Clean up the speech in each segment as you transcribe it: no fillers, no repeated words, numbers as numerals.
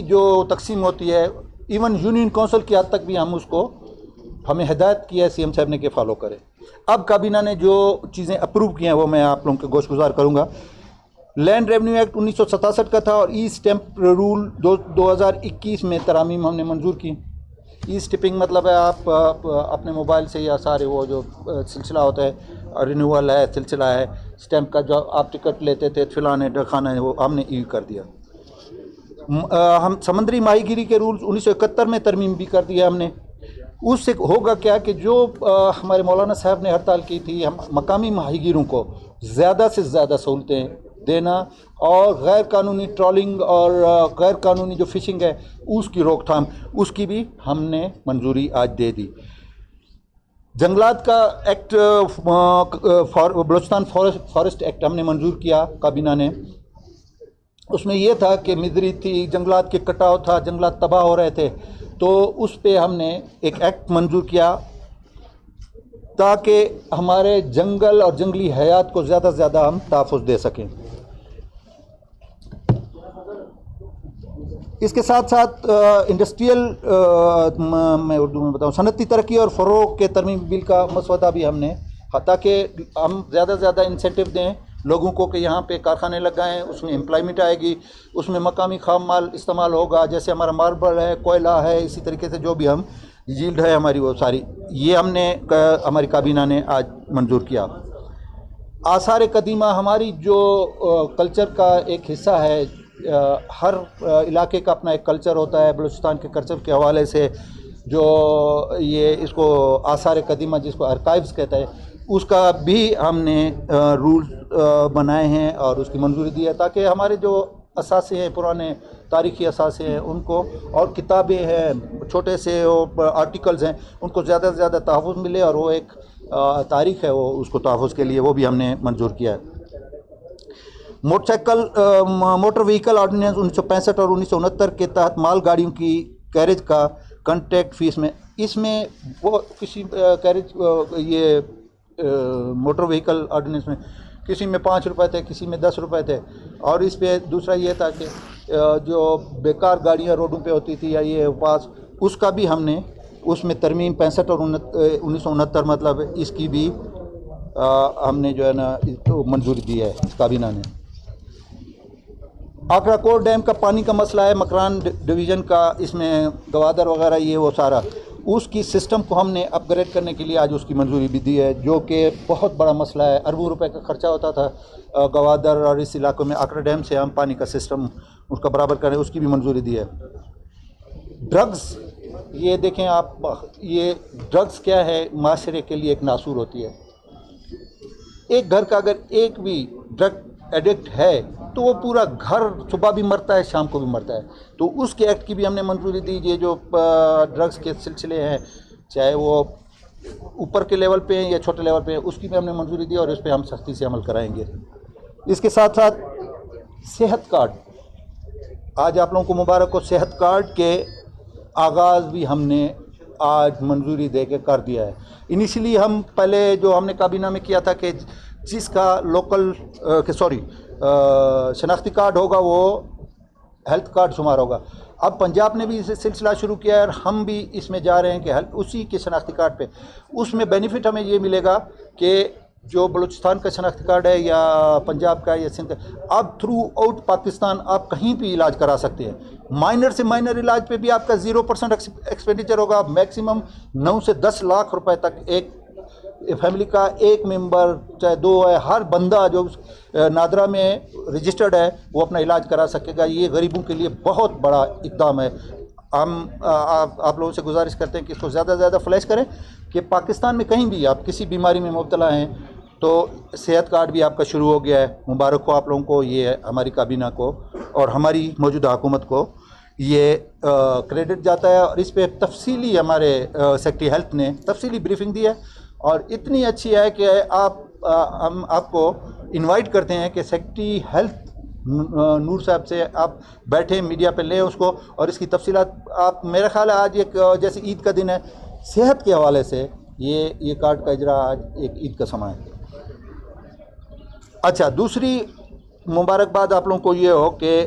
جو تقسیم ہوتی ہے ایون یونین کونسل کی حد تک بھی ہم اس کو ہمیں ہدایت کی ہے سی ایم صاحب نے کہ فالو کرے. اب کابینہ نے جو چیزیں اپروو کی ہیں وہ میں آپ لوگوں کے گوش گزار کروں گا. لینڈ ریونیو ایکٹ 1967 کا تھا اور ای اسٹیمپ رول 2021 میں ترامیم ہم نے منظور کی. ای اسٹیمپنگ مطلب ہے آپ اپنے موبائل سے یا سارے وہ جو سلسلہ ہوتا ہے رینیول ہے سلسلہ ہے اسٹیمپ کا جو آپ ٹکٹ لیتے تھے فلاں ڈرخانہ ہے وہ ہم نے ای کر دیا. ہم سمندری ماہی گیری کے رولز 1971 میں ترمیم بھی کر دیا ہم نے. اس سے ہوگا کیا کہ جو ہمارے مولانا صاحب نے ہڑتال کی تھی ہم مقامی ماہی گیروں کو زیادہ سے زیادہ سہولتیں دینا اور غیر قانونی ٹرالنگ اور غیر قانونی جو فشنگ ہے اس کی روک تھام اس کی بھی ہم نے منظوری آج دے دی. جنگلات کا ایکٹ بلوچستان فارسٹ ایکٹ ہم نے منظور کیا کابینہ نے. اس میں یہ تھا کہ مدری تھی جنگلات کے کٹاؤ تھا جنگلات تباہ ہو رہے تھے تو اس پہ ہم نے ایک ایکٹ منظور کیا تاکہ ہمارے جنگل اور جنگلی حیات کو زیادہ سے زیادہ ہم تحفظ دے سکیں. اس کے ساتھ ساتھ انڈسٹریل میں اردو میں بتاؤں صنعتی ترقی اور فروغ کے ترمیم بل کا مسودہ بھی ہم نے تاکہ ہم زیادہ سے زیادہ انسینٹیو دیں لوگوں کو کہ یہاں پہ کارخانے لگائیں اس میں امپلائمنٹ آئے گی اس میں مقامی خام مال استعمال ہوگا جیسے ہمارا ماربل ہے کوئلہ ہے اسی طریقے سے جو بھی ہم ییلڈ ہے ہماری وہ ساری یہ ہم نے ہماری کابینہ نے آج منظور کیا. آثار قدیمہ ہماری جو کلچر کا ایک حصہ ہے ہر علاقے کا اپنا ایک کلچر ہوتا ہے. بلوچستان کے کلچر کے حوالے سے جو یہ اس کو آثار قدیمہ جس کو آرکائیوز کہتا ہے اس کا بھی ہم نے رولز بنائے ہیں اور اس کی منظوری دی ہے تاکہ ہمارے جو اثاثے ہیں پرانے تاریخی اثاثے ہیں ان کو اور کتابیں ہیں چھوٹے سے آرٹیکلز ہیں ان کو زیادہ سے زیادہ تحفظ ملے اور وہ ایک تاریخ ہے وہ اس کو تحفظ کے لیے وہ بھی ہم نے منظور کیا ہے. موٹر وہیکل آرڈیننس 1965 اور 1969 کے تحت مال گاڑیوں کی کیریج کا کنٹریکٹ فیس میں اس میں وہ کسی کیریج یہ موٹر وہیکل آرڈیننس میں کسی میں 5 روپے تھے کسی میں 10 روپے تھے اور اس پہ دوسرا یہ تھا کہ جو بیکار گاڑیاں روڈوں پہ ہوتی تھی یا یہ پاس اس کا بھی ہم نے اس میں ترمیم 65 اور 1969 مطلب اس کی بھی ہم نے جو ہے نا منظوری دی ہے کابینہ نے. آکرا کور ڈیم کا پانی کا مسئلہ ہے مکران ڈویژن کا اس میں گوادر وغیرہ یہ وہ سارا اس کی سسٹم کو ہم نے اپ گریڈ کرنے کے لیے آج اس کی منظوری بھی دی ہے جو کہ بہت بڑا مسئلہ ہے. اربوں روپے کا خرچہ ہوتا تھا گوادر اور اس علاقوں میں آکرا ڈیم سے ہم پانی کا سسٹم اس کا برابر کریں اس کی بھی منظوری دی ہے. ڈرگز یہ دیکھیں آپ یہ ڈرگز کیا ہے معاشرے کے لیے ایک ناسور ہوتی ہے. ایک گھر کا اگر ایک بھی ڈرگ ایڈکٹ ہے تو وہ پورا گھر صبح بھی مرتا ہے شام کو بھی مرتا ہے. تو اس کے ایکٹ کی بھی ہم نے منظوری دی. یہ جو ڈرگز کے سلسلے ہیں چاہے وہ اوپر کے لیول پہ ہیں یا چھوٹے لیول پہ ہیں اس کی بھی ہم نے منظوری دی اور اس پہ ہم سختی سے عمل کرائیں گے. اس کے ساتھ ساتھ صحت کارڈ آج آپ لوگوں کو مبارک ہو. صحت کارڈ کے آغاز بھی ہم نے آج منظوری دے کے کر دیا ہے. انیشلی ہم پہلے جو ہم نے کابینہ میں کیا تھا کہ جس کا لوکل شناختی کارڈ ہوگا وہ ہیلتھ کارڈ شمار ہوگا. اب پنجاب نے بھی اس سلسلہ شروع کیا ہے اور ہم بھی اس میں جا رہے ہیں کہ اسی کے شناختی کارڈ پہ اس میں بینیفٹ ہمیں یہ ملے گا کہ جو بلوچستان کا شناختی کارڈ ہے یا پنجاب کا یا سندھ اب تھرو آؤٹ پاکستان آپ کہیں بھی علاج کرا سکتے ہیں. مائنر سے مائنر علاج پہ بھی آپ کا 0% ایکسپینڈیچر ہوگا. میکسیمم 9 سے 10 لاکھ روپے تک ایک فیملی کا ایک ممبر چاہے 2 ہے ہر بندہ جو نادرا میں رجسٹرڈ ہے وہ اپنا علاج کرا سکے گا. یہ غریبوں کے لیے بہت بڑا اقدام ہے. ہم آپ لوگوں سے گزارش کرتے ہیں کہ اس کو زیادہ سے زیادہ فلیش کریں کہ پاکستان میں کہیں بھی آپ کسی بیماری میں مبتلا ہیں تو صحت کارڈ بھی آپ کا شروع ہو گیا ہے. مبارک ہو آپ لوگوں کو یہ ہماری کابینہ کو اور ہماری موجودہ حکومت کو یہ کریڈٹ جاتا ہے. اور اس پہ تفصیلی ہمارے سیکٹری ہیلتھ نے تفصیلی بریفنگ دی ہے اور اتنی اچھی ہے کہ ہم آپ کو انوائٹ کرتے ہیں کہ سیکٹری ہیلتھ نور صاحب سے آپ بیٹھیں میڈیا پہ لیں اس کو اور اس کی تفصیلات آپ میرا خیال ہے آج ایک جیسے عید کا دن ہے صحت کے حوالے سے یہ کارڈ کا اجرا آج ایک عید کا سماں ہے. اچھا دوسری مبارکباد آپ لوگوں کو یہ ہو کہ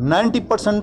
90%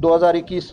2021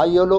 ILO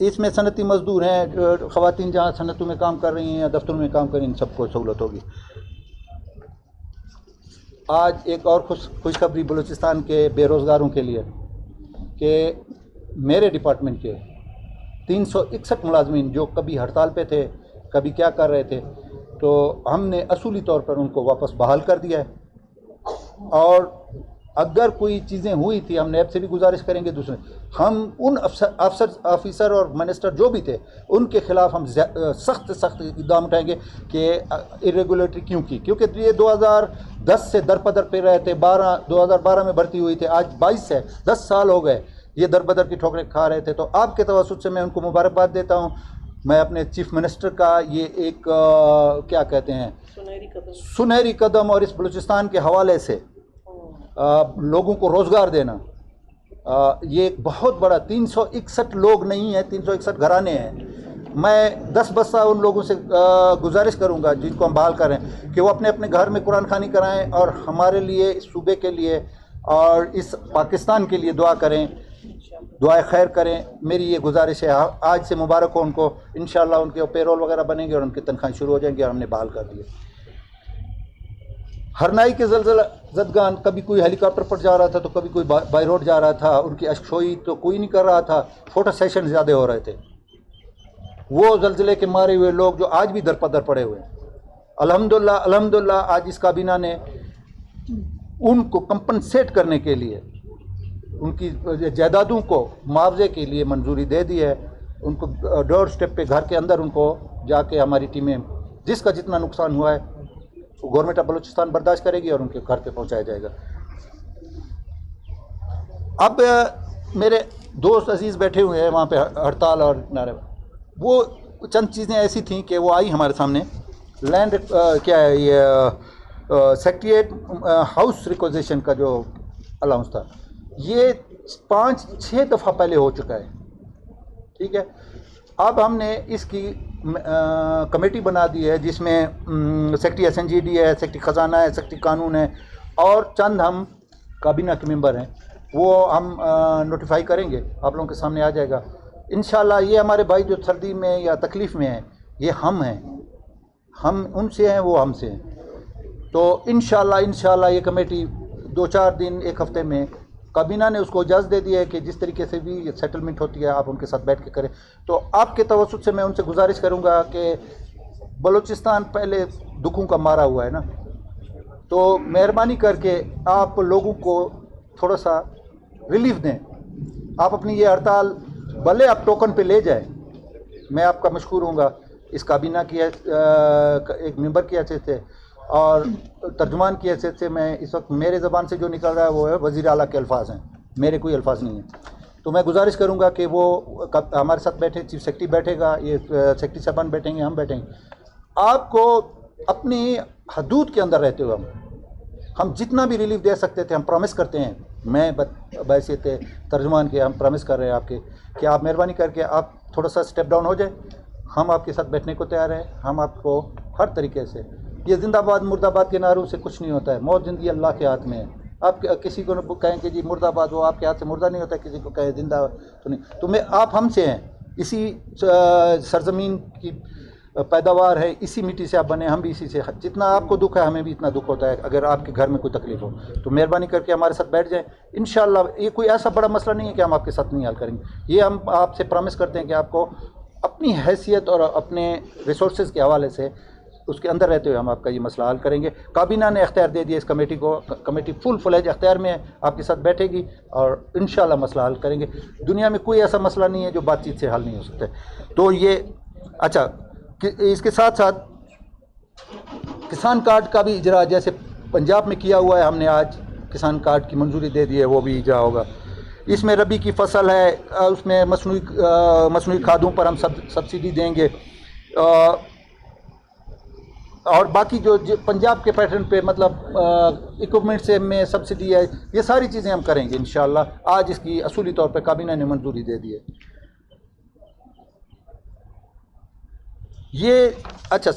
اس میں صنعتی مزدور ہیں، خواتین جہاں صنعتوں میں کام کر رہی ہیں یا دفتروں میں کام کر رہی ہیں، ان سب کو سہولت ہوگی۔ آج ایک اور خوشخبری بلوچستان کے بے روزگاروں کے لیے کہ میرے ڈپارٹمنٹ کے 361 ملازمین جو کبھی ہڑتال پہ تھے، کبھی کیا کر رہے تھے، تو ہم نے اصولی طور پر ان کو واپس بحال کر دیا ہے۔ اور اگر کوئی چیزیں ہوئی تھی، ہم نیب سے بھی گزارش کریں گے، دوسرے ہم ان آفیسر اور منسٹر جو بھی تھے ان کے خلاف ہم سخت اقدام اٹھائیں گے کہ ارریگولیٹری کیوں کی، کیونکہ یہ 2010 سے درپدر پہ رہے تھے، 2012 میں بھرتی ہوئی تھے، آج 22 ہے، 10 سال ہو گئے یہ دربدر کی ٹھوکریں کھا رہے تھے۔ تو آپ کے توسط سے میں ان کو مبارکباد دیتا ہوں۔ میں اپنے چیف منسٹر کا یہ ایک کیا کہتے ہیں سنہری قدم اور اس بلوچستان کے حوالے سے لوگوں کو روزگار دینا، یہ ایک بہت بڑا 361 لوگ نہیں ہیں، 361 گھرانے ہیں۔ میں 10 بسہ ان لوگوں سے گزارش کروں گا جن کو ہم بحال کریں کہ وہ اپنے اپنے گھر میں قرآن خوانی کرائیں اور ہمارے لیے، اس صوبے کے لیے اور اس پاکستان کے لیے دعا کریں، دعائے خیر کریں۔ میری یہ گزارش ہے، آج سے مبارک ہو ان کو، انشاءاللہ ان کے پیرول وغیرہ بنیں گے اور ان کی تنخواہیں شروع ہو جائیں گی، اور ہم نے بحال کر دیے۔ ہرنائی کے زلزلہ زدگان، کبھی کوئی ہیلی کاپٹر پر جا رہا تھا تو کبھی کوئی بائی روڈ جا رہا تھا، ان کی اشکشوئی تو کوئی نہیں کر رہا تھا، فوٹو سیشن زیادہ ہو رہے تھے۔ وہ زلزلے کے مارے ہوئے لوگ جو آج بھی درپدر پڑے ہوئے ہیں، الحمدللہ آج اس کابینہ نے ان کو کمپنسیٹ کرنے کے لیے، ان کی جائیدادوں کو معاوضے کے لیے منظوری دے دی ہے۔ ان کو ڈور سٹیپ پہ گھر کے اندر ان کو جا کے ہماری ٹیمیں، جس کا جتنا نقصان ہوا ہے وہ گورنمنٹ آف بلوچستان برداشت کرے گی اور ان کے گھر پہ پہنچایا جائے گا۔ اب میرے دوست عزیز بیٹھے ہوئے ہیں وہاں پہ ہڑتال اور نعرے، وہ چند چیزیں ایسی تھیں کہ وہ آئی ہمارے سامنے۔ لینڈ کیا ہے یہ سیکریٹریٹ ہاؤس ریکوزیشن کا جو الاؤنس تھا، یہ 5-6 دفعہ پہلے ہو چکا ہے، ٹھیک ہے۔ اب ہم نے اس کی کمیٹی بنا دی ہے جس میں secretary S N G D ہے، سیکرٹری خزانہ ہے، سیکرٹری قانون ہے، اور چند ہم کابینہ کے ممبر ہیں، وہ ہم نوٹیفائی کریں گے، آپ لوگوں کے سامنے آ جائے گا انشاءاللہ۔ یہ ہمارے بھائی جو سردی میں یا تکلیف میں ہیں، یہ ہم ہیں، ہم ان سے ہیں، وہ ہم سے ہیں۔ تو انشاءاللہ یہ کمیٹی 2-4 دن، 1 ہفتے میں، کابینہ نے اس کو اجازت دے دی ہے کہ جس طریقے سے بھی سیٹلمنٹ ہوتی ہے آپ ان کے ساتھ بیٹھ کے کریں۔ تو آپ کے توسط سے میں ان سے گزارش کروں گا کہ بلوچستان پہلے دکھوں کا مارا ہوا ہے نا، تو مہربانی کر کے آپ لوگوں کو تھوڑا سا ریلیف دیں۔ آپ اپنی یہ ہڑتال بھلے آپ ٹوکن پہ لے جائیں، میں آپ کا مشکور ہوں گا اس کابینہ کی ایک ممبر کی حیثیت سے اور ترجمان کی حیثیت سے۔ میں اس وقت میرے زبان سے جو نکل رہا ہے وہ ہے وزیر اعلیٰ کے الفاظ ہیں، میرے کوئی الفاظ نہیں ہیں۔ تو میں گزارش کروں گا کہ وہ ہمارے ساتھ بیٹھے، چیف سیکرٹری بیٹھے گا، یہ سیکرٹری صاحبان بیٹھیں گے، ہم بیٹھیں گے۔ آپ کو اپنی حدود کے اندر رہتے ہوئے ہم جتنا بھی ریلیف دے سکتے تھے ہم پرومس کرتے ہیں، میں بحیثیت ترجمان کے ہم پرومس کر رہے ہیں آپ کے کہ آپ مہربانی کر کے آپ تھوڑا سا اسٹیپ ڈاؤن ہو جائیں، ہم آپ کے ساتھ بیٹھنے کو تیار ہیں۔ ہم آپ کو ہر طریقے سے، یہ زندہ باد مرد آباد کے نعروں سے کچھ نہیں ہوتا ہے، موت زندگی اللہ کے ہاتھ میں ہے۔ آپ کسی کو کہیں کہ جی مرد آباد، وہ آپ کے ہاتھ سے مردہ نہیں ہوتا، کسی کو کہیں زندہ تو نہیں، تو آپ ہم سے ہیں، اسی سرزمین کی پیداوار ہے، اسی مٹی سے آپ بنے، ہم بھی اسی سے، جتنا آپ کو دکھ ہے ہمیں بھی اتنا دکھ ہوتا ہے اگر آپ کے گھر میں کوئی تکلیف ہو، تو مہربانی کر کے ہمارے ساتھ بیٹھ جائیں انشاءاللہ۔ یہ کوئی ایسا بڑا مسئلہ نہیں ہے کہ ہم آپ کے ساتھ نہیں حل کریں گے، یہ ہم آپ سے پرومس کرتے ہیں کہ آپ کو اپنی حیثیت اور اپنے ریسورسز کے حوالے سے اس کے اندر رہتے ہوئے ہم آپ کا یہ مسئلہ حل کریں گے۔ کابینہ نے اختیار دے دیا اس کمیٹی کو، کمیٹی فل فلیج اختیار میں ہے، آپ کے ساتھ بیٹھے گی اور انشاءاللہ مسئلہ حل کریں گے۔ دنیا میں کوئی ایسا مسئلہ نہیں ہے جو بات چیت سے حل نہیں ہو سکتا ہے۔ تو یہ اچھا، اس کے ساتھ ساتھ کسان کارڈ کا بھی اجرا جیسے پنجاب میں کیا ہوا ہے، ہم نے آج کسان کارڈ کی منظوری دے دی ہے، وہ بھی اجرا ہوگا۔ اس میں ربی کی فصل ہے، اس میں مصنوعی کھادوں پر ہم سبسڈی دیں گے، اور باقی جو پنجاب کے پیٹرن پہ مطلب اکوپمنٹ سے میں سبسڈی ہے، یہ ساری چیزیں ہم کریں گے انشاءاللہ۔ آج اس کی اصولی طور پہ کابینہ نے منظوری دے دی ہے۔ یہ اچھا،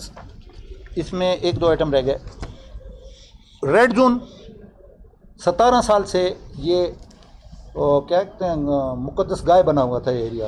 اس میں 1-2 آئٹم رہ گئے۔ ریڈ زون 17 سال سے یہ کیا کہتے ہیں مقدس گائے بنا ہوا تھا یہ ایریا،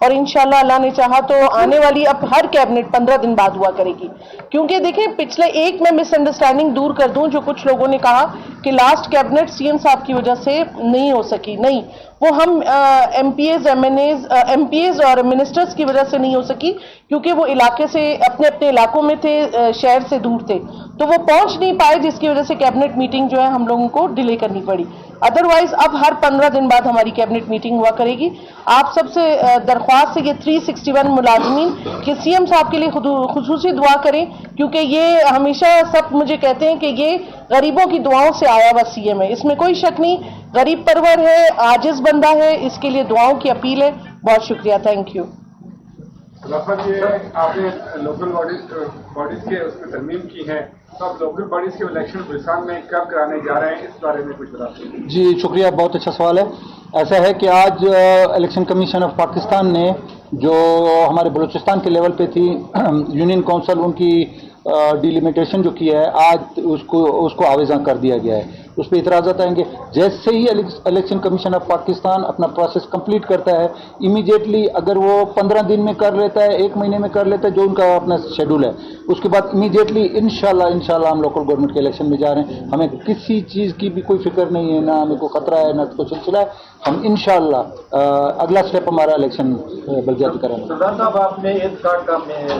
اور انشاءاللہ اللہ نے چاہا تو آنے والی اب ہر کیبنٹ 15 دن بعد ہوا کرے گی. کیونکہ دیکھیں پچھلے ایک میں مس انڈرسٹینڈنگ دور کر دوں, جو کچھ لوگوں نے کہا کہ لاسٹ کیبنٹ سی ایم صاحب کی وجہ سے نہیں ہو سکی, نہیں, وہ ہم ایم پی ایز اور منسٹرز کی وجہ سے نہیں ہو سکی, کیونکہ وہ علاقے سے اپنے اپنے علاقوں میں تھے, شہر سے دور تھے, تو وہ پہنچ نہیں پائے, جس کی وجہ سے کیبنٹ میٹنگ جو ہے ہم لوگوں کو ڈیلے کرنی پڑی. ادروائز اب ہر 15 دن بعد ہماری کیبنٹ میٹنگ ہوا کرے گی. آپ سب سے درخواست ہے یہ 361 ملازمین کہ سی ایم صاحب کے لیے خصوصی دعا کریں, کیونکہ یہ ہمیشہ سب مجھے کہتے ہیں کہ یہ غریبوں کی دعاؤں سے آیا ہوا سی ایم ہے, اس میں کوئی شک نہیں, غریب پرور ہے, عاجز بندہ ہے, اس کے لیے دعاؤں کی اپیل ہے. بہت شکریہ, تھینک یو. آپ نے لوکل باڈیز کے اس میں ترمیم کی ہے, تو آپ لوکل باڈیز کے الیکشن بلوچستان میں کب کرانے جا رہے ہیں, اس بارے میں کچھ بتائیں. جی شکریہ, بہت اچھا سوال ہے. ایسا ہے کہ آج الیکشن کمیشن آف پاکستان نے جو ہمارے بلوچستان کے لیول پہ تھی یونین کونسل, ان کی ڈیلیمیٹیشن جو کیا ہے, آج اس کو آویزاں کر دیا گیا ہے. اس پہ اعتراضات آئیں گے. جیسے ہی الیکشن کمیشن آف پاکستان اپنا پروسیس کمپلیٹ کرتا ہے, امیڈیٹلی اگر وہ 15 دن میں کر لیتا ہے, 1 مہینے میں کر لیتا ہے, جو ان کا اپنا شیڈول ہے, اس کے بعد امیڈیٹلی انشاءاللہ ہم لوکل گورنمنٹ کے الیکشن میں جا رہے ہیں. ہمیں کسی چیز کی بھی کوئی فکر نہیں ہے, نہ ہمیں کوئی خطرہ ہے, نہ کوئی سلسلہ ہے. ہم انشاءاللہ اگلا اسٹیپ ہمارا الیکشن بلدیاتی کریں گے. سردار صاحب, آپ نے ہیلتھ کارڈ کا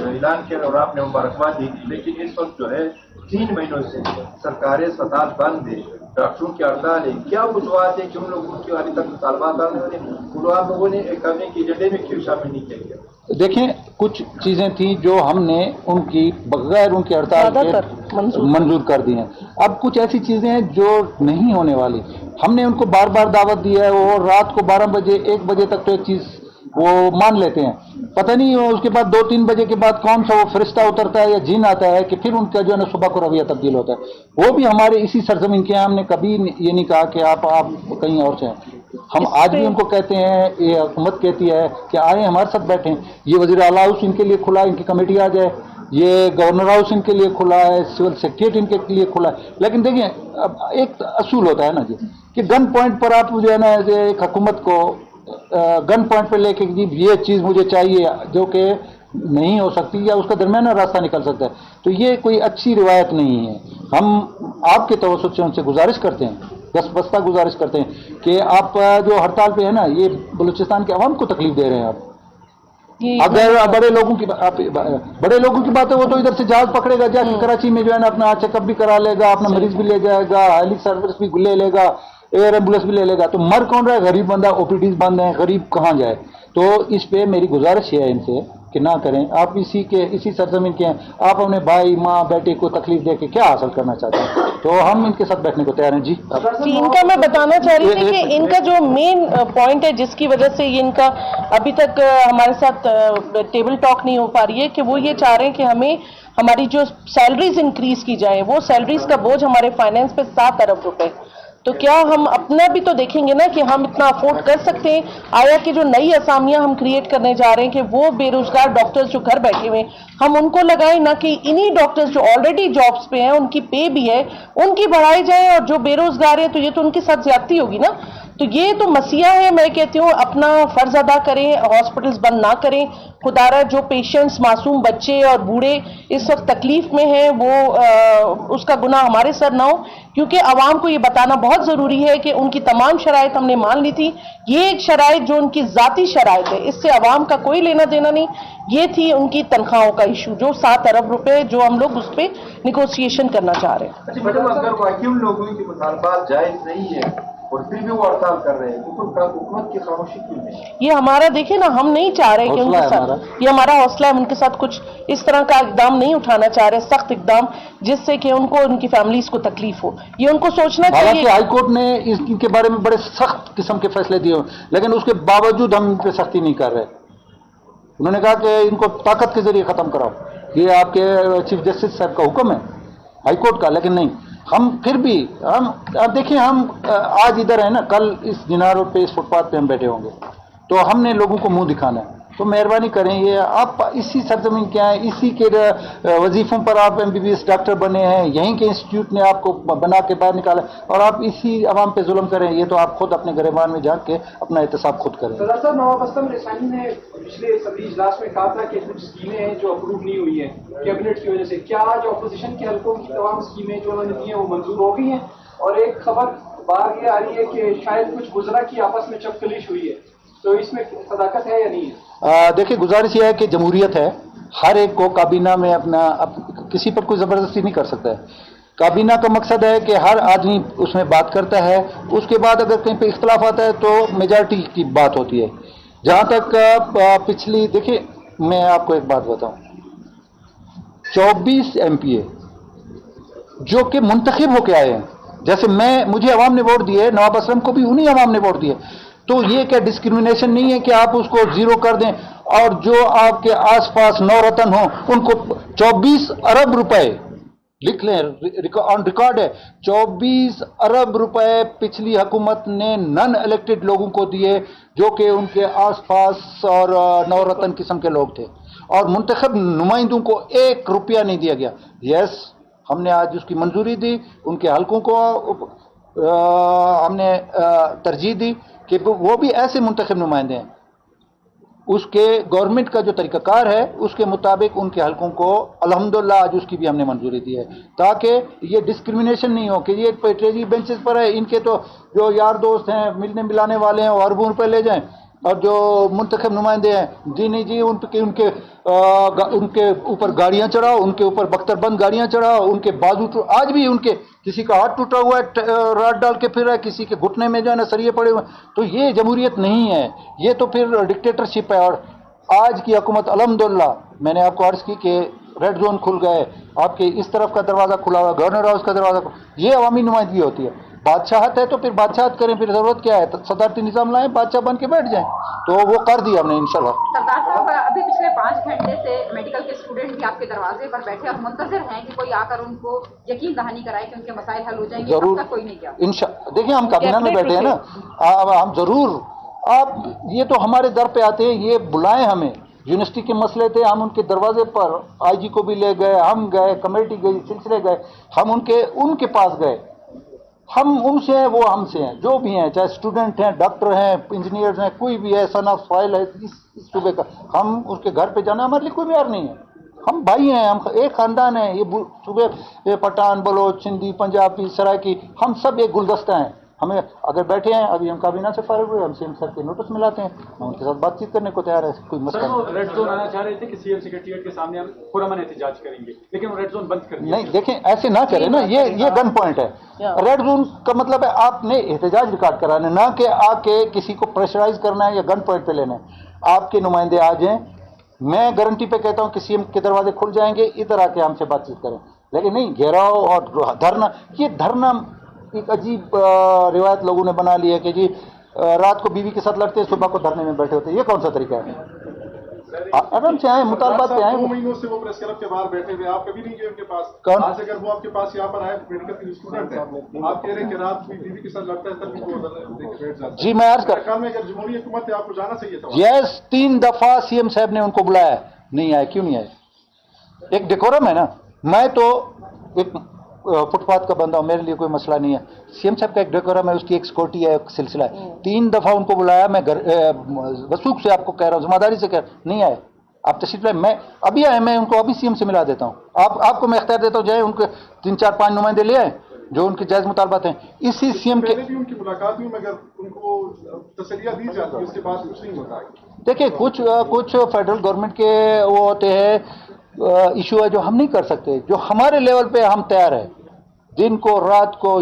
اعلان کیا اور آپ نے مبارکباد دی تھی, لیکن اس وقت جو ہے 3 مہینوں سے سرکاری اسپتال بند ہے, ڈاکٹروں کی ہڑتال ہے. کیا وجوہات ہے کہ ان لوگوں کی ابھی تک مطالبات آپ لوگوں نے کرنے کے ایجنڈے میں کیوں شامل نہیں کیا گیا؟ دیکھیں, کچھ چیزیں تھیں جو ہم نے ان کی بغیر ان کی ہڑتال کے منظور کر دی ہیں. اب کچھ ایسی چیزیں ہیں جو نہیں ہونے والی. ہم نے ان کو بار بار دعوت دی ہے, وہ رات کو 12 بجے 1 بجے تک تو ایک چیز وہ مان لیتے ہیں, پتہ نہیں اس کے بعد 2-3 بجے کے بعد کون سا وہ فرشتہ اترتا ہے یا جن آتا ہے کہ پھر ان کا جو ہے نا صبح کو رویہ تبدیل ہوتا ہے. وہ بھی ہمارے اسی سرزمین کے ہیں, ہم نے کبھی یہ نہیں کہا کہ آپ کہیں اور سے ہیں. ہم آج بھی ان کو کہتے ہیں, یہ حکومت کہتی ہے کہ آئیں ہمارے ساتھ بیٹھیں. یہ وزیر اعلیٰ ہاؤس ان کے لیے کھلا ہے, ان کی کمیٹی آ جائے. یہ گورنر ہاؤس ان کے لیے کھلا ہے, سول سیکریٹریٹ ان کے لیے کھلا ہے. لیکن دیکھیں, اب ایک اصول ہوتا ہے نا جی, کہ گن پوائنٹ پر آپ جو ہے نا ایک حکومت کو گن پوائنٹ پہ لے کے جی یہ چیز مجھے چاہیے, جو کہ نہیں ہو سکتی یا اس کا درمیانہ راستہ نکل سکتا ہے, تو یہ کوئی اچھی روایت نہیں ہے. ہم آپ کے توسط سے ان سے گزارش کرتے ہیں, دست گزارش کرتے ہیں کہ آپ جو ہڑتال پہ ہے نا, یہ بلوچستان کے عوام کو تکلیف دے رہے ہیں. آپ اگر بڑے لوگوں کی بات ہے, وہ تو ادھر سے جہاز پکڑے گا, جا کے کراچی میں جو ہے نا اپنا چیک اپ بھی کرا لے گا, اپنا مریض بھی لے جائے گا, ہیلی سروس بھی لے لے گا, ایئر ایمبولینس بھی لے لے گا. تو مر کون رہا ہے؟ غریب بندہ. او پی ڈیز بند ہیں, غریب کہاں جائے؟ تو اس پہ میری گزارش ہے ان سے کہ نہ کریں. آپ اسی سرزمین کے ہیں, آپ اپنے بھائی ماں بیٹے کو تکلیف دے کے کیا حاصل کرنا چاہتے ہیں؟ تو ہم ان کے ساتھ بیٹھنے کو تیار ہیں. جی ان کا میں بتانا چاہ رہی تھی کہ ان کا جو مین پوائنٹ ہے جس کی وجہ سے یہ ان کا ابھی تک ہمارے ساتھ ٹیبل ٹاک نہیں ہو پا رہی ہے, کہ وہ یہ چاہ رہے ہیں کہ ہمیں ہماری جو سیلریز انکریز کی جائیں. وہ سیلریز کا بوجھ ہمارے فائنینس پہ 7 ارب روپے. تو کیا ہم اپنا بھی تو دیکھیں گے نا کہ ہم اتنا افورڈ کر سکتے ہیں؟ آیا کہ جو نئی اسامیاں ہم کریٹ کرنے جا رہے ہیں کہ وہ بے روزگار ڈاکٹرز جو گھر بیٹھے ہوئے ہم ان کو لگائیں, نہ کہ انہی ڈاکٹرز جو آلریڈی جابس پہ ہیں, ان کی پے بھی ہے, ان کی بڑھائی جائے, اور جو بے روزگار ہیں تو یہ تو ان کے ساتھ زیادتی ہوگی نا. تو یہ تو مسئلہ ہے. میں کہتی ہوں اپنا فرض ادا کریں, ہاسپٹلز بند نہ کریں. خدا را جو پیشنٹس, معصوم بچے اور بوڑھے اس وقت تکلیف میں ہیں, وہ اس کا گناہ ہمارے سر نہ ہو, کیونکہ عوام کو یہ بتانا بہت ضروری ہے کہ ان کی تمام شرائط ہم نے مان لی تھی. یہ ایک شرائط جو ان کی ذاتی شرائط ہے, اس سے عوام کا کوئی لینا دینا نہیں. یہ تھی ان کی تنخواہوں کا ایشو, جو 7 ارب روپے جو ہم لوگ اس پہ نیگوسیشن کرنا چاہ رہے ہیں. اچھا میڈم, اگر واقعی ان لوگوں کی مطالبات جائز نہیں ہے اور پھر بھی وہ ہڑتال کر رہے ہیں, تو حکومت کی خاموشی کیوں ہے؟ یہ ہمارا دیکھیں نا, ہم نہیں چاہ رہے کہ ان کے ساتھ, یہ ہمارا حوصلہ ہے, ان کے ساتھ کچھ اس طرح کا اقدام نہیں اٹھانا چاہ رہے, سخت اقدام جس سے کہ ان کو ان کی فیملیز کو تکلیف ہو. یہ ان کو سوچنا چاہیے. حالانکہ ہائی کورٹ نے اس کے بارے میں بڑے سخت قسم کے فیصلے دیے, لیکن اس کے باوجود ہم ان پہ سختی نہیں کر رہے. انہوں نے کہا کہ ان کو طاقت کے ذریعے ختم کراؤ. یہ آپ کے چیف جسٹس صاحب کا حکم ہے, ہائی کورٹ کا. لیکن نہیں, ہم پھر بھی اب دیکھیں, ہم آج ادھر ہیں نا, کل اس جنار روڈ پہ اس فٹ پاتھ پہ ہم بیٹھے ہوں گے, تو ہم نے لوگوں کو منہ دکھانا ہے. تو مہربانی کریں یہ آپ اسی سرزمین کے ہیں, اسی کے وظیفوں پر آپ MBBS ڈاکٹر بنے ہیں, یہیں کے انسٹیٹیوٹ نے آپ کو بنا کے باہر نکالا اور آپ اسی عوام پہ ظلم کریں. یہ تو آپ خود اپنے گریبان میں جا کے اپنا احتساب خود کریں. صدر صاحب, نواب اسلم رسانی نے پچھلے صدری اجلاس میں کہا تھا کہ کچھ اسکیمیں ہیں جو اپروو نہیں ہوئی ہیں کیبنٹ کی وجہ سے. کیا جو اپوزیشن کے حلقوں کی تمام اسکیمیں جو انہوں نے دی ہیں وہ منظور ہو گئی ہیں؟ اور ایک خبر باہر یہ آ رہی ہے کہ شاید کچھ وزراء کی آپس میں چپکلیش ہوئی ہے, تو اس میں صداقت ہے یا نہیں ہے؟ دیکھیں گزارش یہ ہے کہ جمہوریت ہے, ہر ایک کو کابینہ میں اپنا کسی پر کوئی زبردستی نہیں کر سکتا ہے. کابینہ کا مقصد ہے کہ ہر آدمی اس میں بات کرتا ہے, اس کے بعد اگر کہیں پہ اختلاف آتا ہے تو میجارٹی کی بات ہوتی ہے. جہاں تک پچھلی دیکھیں میں آپ کو ایک بات بتاؤں, 24 MPA جو کہ منتخب ہو کے آئے ہیں, جیسے مجھے عوام نے ووٹ دیے, نواب اسلم کو بھی انہی عوام نے ووٹ دیے, تو یہ کیا ڈسکریمنیشن نہیں ہے کہ آپ اس کو زیرو کر دیں اور جو آپ کے آس پاس نورتن ہوں ان کو 24 ارب روپے لکھ لیں, آن ریکارڈ ہے, 24 ارب روپے پچھلی حکومت نے نن الیکٹڈ لوگوں کو دیے جو کہ ان کے آس پاس اور نورتن قسم کے لوگ تھے, اور منتخب نمائندوں کو 1 روپیہ نہیں دیا گیا. یس, ہم نے آج اس کی منظوری دی, ان کے حلقوں کو ہم نے ترجیح دی کہ وہ بھی ایسے منتخب نمائندے ہیں, اس کے گورنمنٹ کا جو طریقہ کار ہے اس کے مطابق ان کے حلقوں کو الحمدللہ آج اس کی بھی ہم نے منظوری دی ہے, تاکہ یہ ڈسکریمنیشن نہیں ہو کہ یہ پیٹریجی بینچز پر ہے, ان کے تو جو یار دوست ہیں ملنے ملانے والے ہیں وہ اربوں روپے لے جائیں, اور جو منتخب نمائندے ہیں جی نہیں جی ان کے اوپر گاڑیاں چڑھاؤ, ان کے اوپر بختر بند گاڑیاں چڑھاؤ, ان کے بازو آج بھی ان کے کسی کا ہاتھ ٹوٹا ہوا ہے رات ڈال کے پھر رہا ہے, کسی کے گھٹنے میں جو ہے نا سریے پڑے ہوئے, تو یہ جمہوریت نہیں ہے, یہ تو پھر ڈکٹیٹرشپ ہے. اور آج کی حکومت الحمدللہ میں نے آپ کو عرض کی کہ ریڈ زون کھل گئے, آپ کے اس طرف کا دروازہ کھلا ہوا, گورنر ہاؤس کا دروازہ یہ عوامی نمائندگی ہوتی ہے. بادشاہت ہے تو پھر بادشاہت کریں, پھر ضرورت کیا ہے, صدارتی نظام لائیں, بادشاہ بن کے بیٹھ جائیں, تو وہ کر دیا ہم نے انشاءاللہ. سردار صاحب, ابھی پچھلے 5 گھنٹے سے میڈیکل کے اسٹوڈنٹ بھی آپ کے دروازے پر بیٹھے اور منتظر ہیں کہ کوئی آ کر ان کو یقین دہانی کرائے کہ ان کے مسائل حل ہو جائیں گے. ضرور, کوئی نہیں کیا دیکھیں ہم کابینہ میں بیٹھے ہیں نا, ہم ضرور, آپ یہ تو ہمارے در پہ آتے ہیں, یہ بلائیں ہمیں, یونیورسٹی کے مسئلے تھے, ہم ان کے دروازے پر IG کو بھی لے گئے, ہم گئے, کمیٹی گئی, سلسلے گئے, ہم ان کے پاس گئے, ہم ان سے ہیں وہ ہم سے ہیں, جو بھی ہیں, چاہے اسٹوڈنٹ ہیں, ڈاکٹر ہیں, انجینئرز ہیں, کوئی بھی ہے, سن آف سوائل ہے اس صوبے کا, ہم اس کے گھر پہ جانا ہمارے لیے کوئی معیار نہیں ہے. ہم بھائی ہیں, ہم ایک خاندان ہیں, یہ صوبے پٹھان, بلوچ, سندھی, پنجابی, سرائکی, ہم سب ایک گلدستہ ہیں. ہمیں اگر بیٹھے ہیں, ابھی ہم کابینہ سے فارغ ہوئے, ہم CM سر کے نوٹس ملاتے ہیں, ہم ان کے ساتھ بات چیت کرنے کو تیار ہے, کوئی مسئلہ نہیں. ریڈ زون آنا چاہ رہے تھے کہ CM سیکریٹریٹ کے سامنے ہم پرامن احتجاج کریں گے, لیکن ریڈ زون بند کر دیا. نہیں دیکھیں ایسے نہ کریں نا, یہ گن پوائنٹ ہے. ریڈ زون کا مطلب ہے آپ نے احتجاج ریکارڈ کرانا, نہ کہ آ کے کسی کو پریشرائز کرنا ہے یا گن پوائنٹ پہ لینا ہے. آپ کے نمائندے آ جائیں, میں گارنٹی پہ کہتا ہوں کہ CM کے دروازے کھل جائیں گے, ادھر آ کے ہم سے بات چیت کریں, لیکن نہیں گھیراؤ اور دھرنا. یہ دھرنا ایک عجیب روایت لوگوں نے بنا لی ہے کہ جی رات کو بیوی کے ساتھ لڑتے, صبح کو دھرنے میں بیٹھے ہوتے. یہ کون سا طریقہ ہے؟ آرام سے آئیں, مطالبات پہ آئیں. 2 مہینوں سے وہ پریس کلب کے باہر بیٹھے ہوئے, آپ کبھی نہیں گئے ان کے پاس. کون؟ آج اگر وہ آپ کے پاس یہاں پر آئے, میڈیکل کے اسٹوڈنٹ ہیں, آپ کہہ رہے ہیں کہ رات بھی بیوی کے ساتھ لڑتا ہے تب بھی وہ دیکھ کے بیٹھ جاتا ہے. جی میں عرض کر, میں اگر جمہوری حکومت ہے آپ کو جانا چاہیے تھا. یس 3 دفعہ CM صاحب نے ان کو بلایا, نہیں آئے. کیوں نہیں آئے؟ ایک ڈیکورم ہے نا. میں تو ایک فٹ پاتھ کا بندہ ہوں, میرے لیے کوئی مسئلہ نہیں ہے. CM صاحب کا ایک ڈیکورم ہے, اس کی ایک سیکورٹی ہے, ایک سلسلہ ہے. 3 دفعہ ان کو بلایا, میں وثوق سے آپ کو کہہ رہا ہوں, ذمہ داری سے کہہ رہا ہوں, نہیں آئے. آپ تشریف لائیں, میں ابھی آئے, میں ان کو ابھی CM سے ملا دیتا ہوں. آپ کو میں اختیار دیتا ہوں, جائیں ان کے 3 4 5 نمائندے لے آئیں جو ان کے جائز مطالبات ہیں. اسی CM کے پہلے بھی ان کی ملاقات ہوئی, مگر ان کو تسلیہ دی جاتی ہے, اس کے بعد کچھ نہیں ہوتا ہے. دیکھیں کچھ فیڈرل گورنمنٹ کے وہ ہوتے ہیں ایشو ہے جو ہم نہیں کر سکتے, جو ہمارے لیول پہ ہم تیار ہیں. دن کو رات کو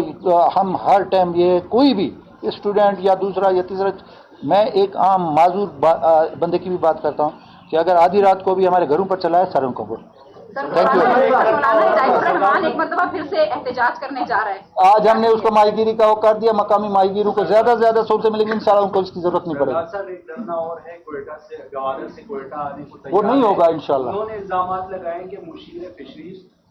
ہم ہر ٹائم, یہ کوئی بھی اسٹوڈنٹ یا دوسرا یا تیسرا, میں ایک عام معذور بندے کی بھی بات کرتا ہوں کہ اگر آدھی رات کو بھی ہمارے گھروں پر چلا ہے, سروں کو بول. Thank you. ایک مرتبہ پھر سے احتجاج کرنے جا رہے ہیں. آج ہم نے اس کو ماہی گیری کا وہ کر دیا, مقامی ماہی گیروں کو زیادہ سے زیادہ سورسیں ملیں گی, انشاءاللہ ان کو اس کی ضرورت نہیں پڑے گی. وہ نہیں ہوگا انشاءاللہ. انہوں نے الزامات لگائے کہ مشیر فشریز